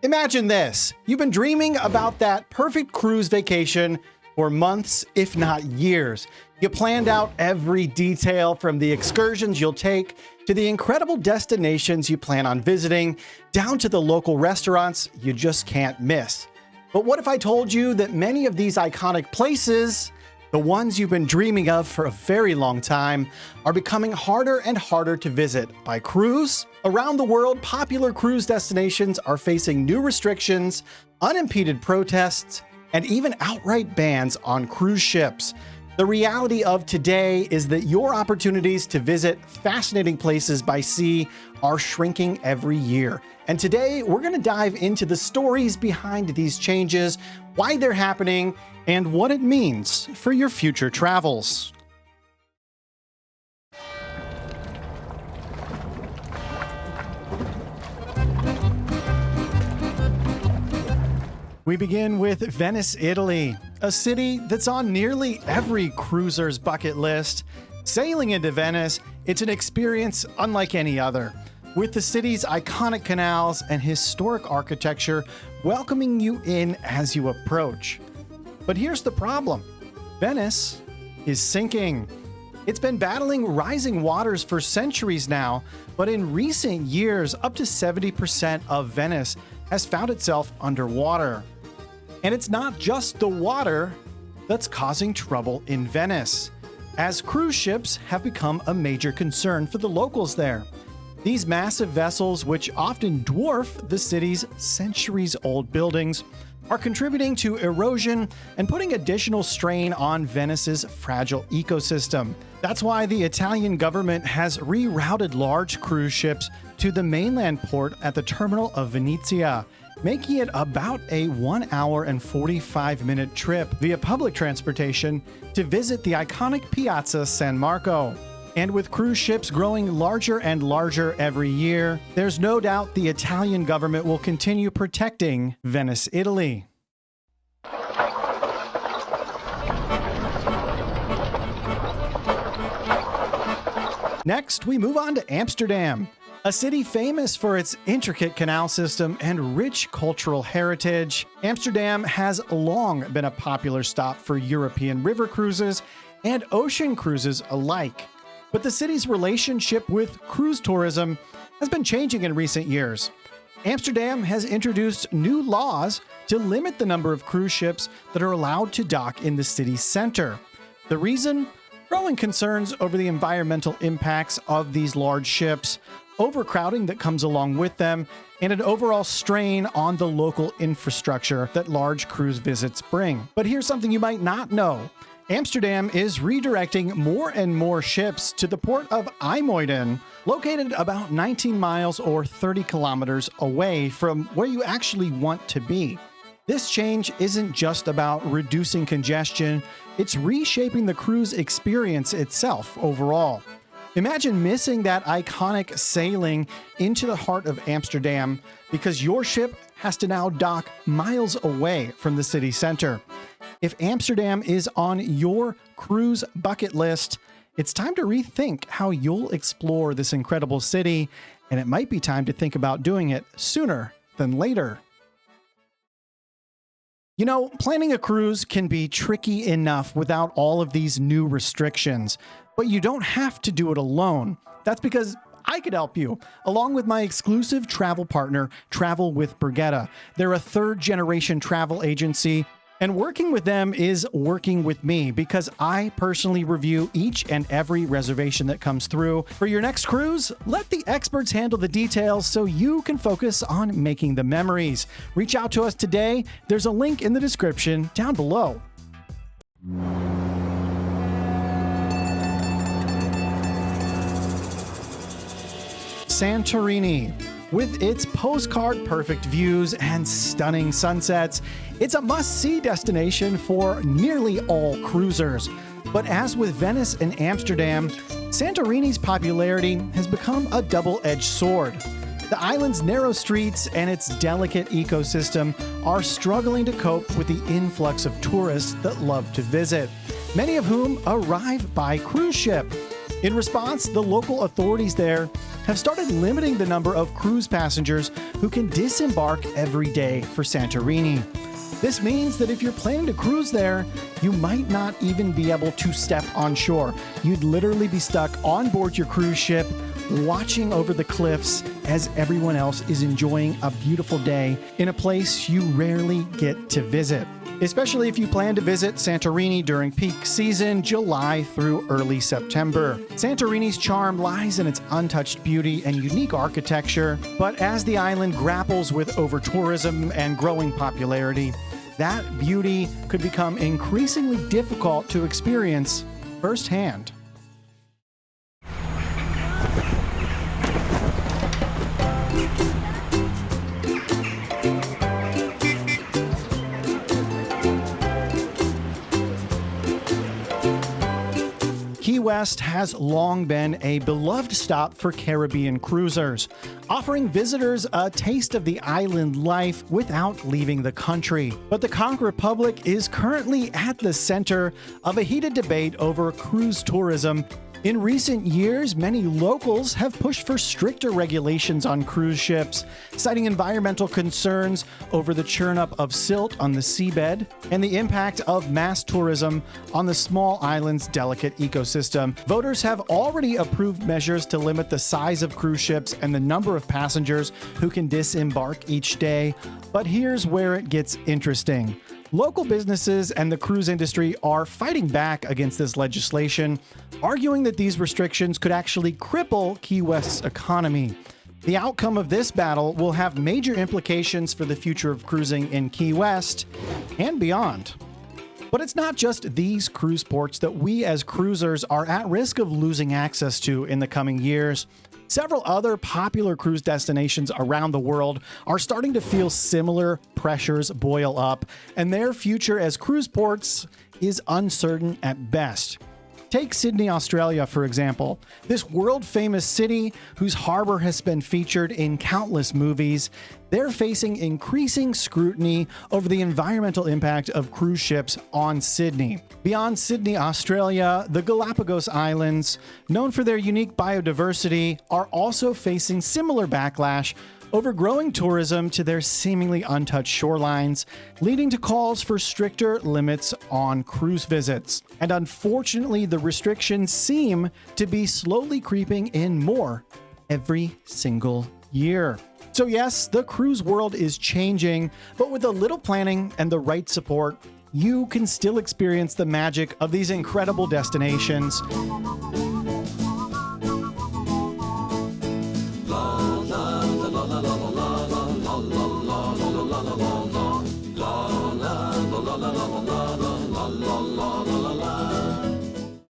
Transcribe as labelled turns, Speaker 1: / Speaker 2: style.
Speaker 1: Imagine this. You've been dreaming about that perfect cruise vacation for months, if not years. You planned out every detail from the excursions you'll take to the incredible destinations you plan on visiting, down to the local restaurants you just can't miss. But what if I told you that many of these iconic places, the ones you've been dreaming of for a very long time, are becoming harder and harder to visit by cruise? Around the world, popular cruise destinations are facing new restrictions, unimpeded protests, and even outright bans on cruise ships. The reality of today is that your opportunities to visit fascinating places by sea are shrinking every year. And today, we're going to dive into the stories behind these changes, why they're happening, and what it means for your future travels. We begin with Venice, Italy, a city that's on nearly every cruiser's bucket list. Sailing into Venice, it's an experience unlike any other, with the city's iconic canals and historic architecture welcoming you in as you approach. But here's the problem. Venice is sinking. It's been battling rising waters for centuries now, but in recent years, up to 70% of Venice has found itself underwater. And it's not just the water that's causing trouble in Venice, as cruise ships have become a major concern for the locals there. These massive vessels, which often dwarf the city's centuries-old buildings, are contributing to erosion and putting additional strain on Venice's fragile ecosystem. That's why the Italian government has rerouted large cruise ships to the mainland port at the terminal of Venezia, making it about a 1 hour and 45-minute trip via public transportation to visit the iconic Piazza San Marco. And with cruise ships growing larger and larger every year, there's no doubt the Italian government will continue protecting Venice, Italy. Next, we move on to Amsterdam, a city famous for its intricate canal system and rich cultural heritage. Amsterdam has long been a popular stop for European river cruises and ocean cruises alike. But the city's relationship with cruise tourism has been changing in recent years. Amsterdam has introduced new laws to limit the number of cruise ships that are allowed to dock in the city's center. The reason? Growing concerns over the environmental impacts of these large ships, overcrowding that comes along with them, and an overall strain on the local infrastructure that large cruise visits bring. But here's something you might not know. Amsterdam is redirecting more and more ships to the port of IJmuiden, located about 19 miles or 30 kilometers away from where you actually want to be. This change isn't just about reducing congestion, it's reshaping the cruise experience itself overall. Imagine missing that iconic sailing into the heart of Amsterdam because your ship has to now dock miles away from the city center. If Amsterdam is on your cruise bucket list, it's time to rethink how you'll explore this incredible city, and it might be time to think about doing it sooner than later. You know, planning a cruise can be tricky enough without all of these new restrictions, but you don't have to do it alone. That's because I could help you, along with my exclusive travel partner, Travel with Brigetta. They're a third-generation travel agency, and working with them is working with me because I personally review each and every reservation that comes through. For your next cruise, let the experts handle the details so you can focus on making the memories. Reach out to us today. There's a link in the description down below. Santorini. With its postcard-perfect views and stunning sunsets, it's a must-see destination for nearly all cruisers. But as with Venice and Amsterdam, Santorini's popularity has become a double-edged sword. The island's narrow streets and its delicate ecosystem are struggling to cope with the influx of tourists that love to visit, many of whom arrive by cruise ship. In response, the local authorities there have started limiting the number of cruise passengers who can disembark every day for Santorini. This means that if you're planning to cruise there, you might not even be able to step on shore. You'd literally be stuck on board your cruise ship, watching over the cliffs as everyone else is enjoying a beautiful day in a place you rarely get to visit. Especially if you plan to visit Santorini during peak season, July through early September. Santorini's charm lies in its untouched beauty and unique architecture, but as the island grapples with over-tourism and growing popularity, that beauty could become increasingly difficult to experience firsthand. Key West has long been a beloved stop for Caribbean cruisers, offering visitors a taste of the island life without leaving the country. But the Conch Republic is currently at the center of a heated debate over cruise tourism. In recent years, many locals have pushed for stricter regulations on cruise ships, citing environmental concerns over the churn-up of silt on the seabed and the impact of mass tourism on the small island's delicate ecosystem. Voters have already approved measures to limit the size of cruise ships and the number of passengers who can disembark each day. But here's where it gets interesting. Local businesses and the cruise industry are fighting back against this legislation, arguing that these restrictions could actually cripple Key West's economy. The outcome of this battle will have major implications for the future of cruising in Key West and beyond. But it's not just these cruise ports that we as cruisers are at risk of losing access to in the coming years. Several other popular cruise destinations around the world are starting to feel similar pressures boil up, and their future as cruise ports is uncertain at best. Take Sydney, Australia, for example. This world-famous city, whose harbor has been featured in countless movies, they're facing increasing scrutiny over the environmental impact of cruise ships on Sydney. Beyond Sydney, Australia, the Galapagos Islands, known for their unique biodiversity, are also facing similar backlash over growing tourism to their seemingly untouched shorelines, leading to calls for stricter limits on cruise visits. And unfortunately, the restrictions seem to be slowly creeping in more every single year. So yes, the cruise world is changing, but with a little planning and the right support, you can still experience the magic of these incredible destinations.